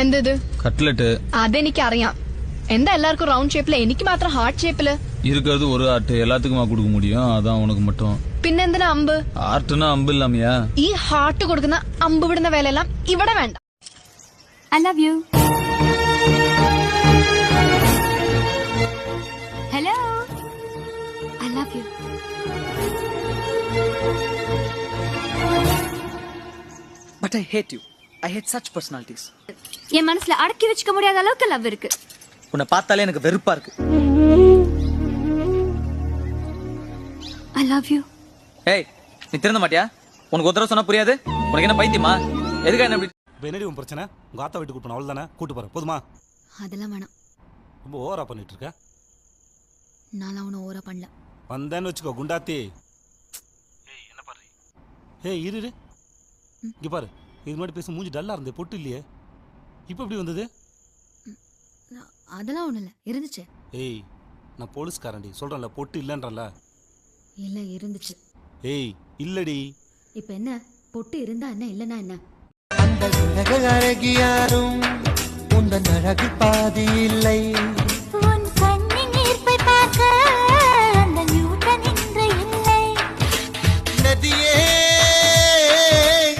എന്തത് കട്ട്ലറ്റ് അതെനിക്കറിയാം. എന്താ എല്ലാവർക്കും റൗണ്ട് ഷേപ്പില്, എനിക്ക് മാത്രം ഹാർട്ട് ഷേപ്പില്? இருக்கிறது ஒரு ஆர்ட் எல்லாத்துக்குமா கொடுக்க முடியும், அதான் உனக்கு மட்டும். പിന്നെന്തിനാ അമ്പ്? ஆர்ட்னா அம்பு இல்லாமையா? ഈ ഹാർട്ട് കൊടുക്കുന്ന അമ്പ് വിടുന്ന വേലയെല്ലാം ഇവിടെ വേണ്ട. I love you. Hello. I love you. But I hate you. I hate such personalities. என் மனசுல அடக்கி வச்சுக்க முடியாத அளவுக்கு லவ் இருக்கு. உன்னை பார்த்தாலே எனக்கு வெறுப்பா இருக்கு. I love you. ஏய், நீ திருந்த மாட்டியா? உனக்கு ஒரு தடவை சொன்னா புரியாது? உனக்கு என்ன பைத்தியமா? எதுக்கா என்ன இப்படி? என்னடி உன் பிரச்சனை? உங்க ஆத்தா வீட்டுக்கு கூட்டு அவ்வளவு தானே, கூட்டு போறேன் போதுமா? அதெல்லாம் வேணாம். ரொம்ப ஓவரா பண்ணிட்டு இருக்க. நான் அவனை ஓவரா பண்ணல. வந்தேன்னு வச்சுக்கோ குண்டாத்தி. ஏய் என்ன பாரு. ஏய் இரு. இங்க பாரு. இது மாதிரி பேச மூஞ்சி டல்லா இருந்தே, பொட்டு இல்லையே. இப்போ எப்படி வந்தது? அதெல்லாம் ஒண்ணு இல்ல, இருந்துச்சு. ஏய் நான் போலீஸ்காரன்டி, சொல்றேன்ல பொட்டு இல்லன்றல. இல்ல இருந்துச்சு. ஏய் இல்லடி. இப்ப என்ன, பொட்டு இருந்தா என்ன இல்லனா என்ன? அந்த அழகு அழகியாரும் உந்தன் அழகு பாதி இல்லை.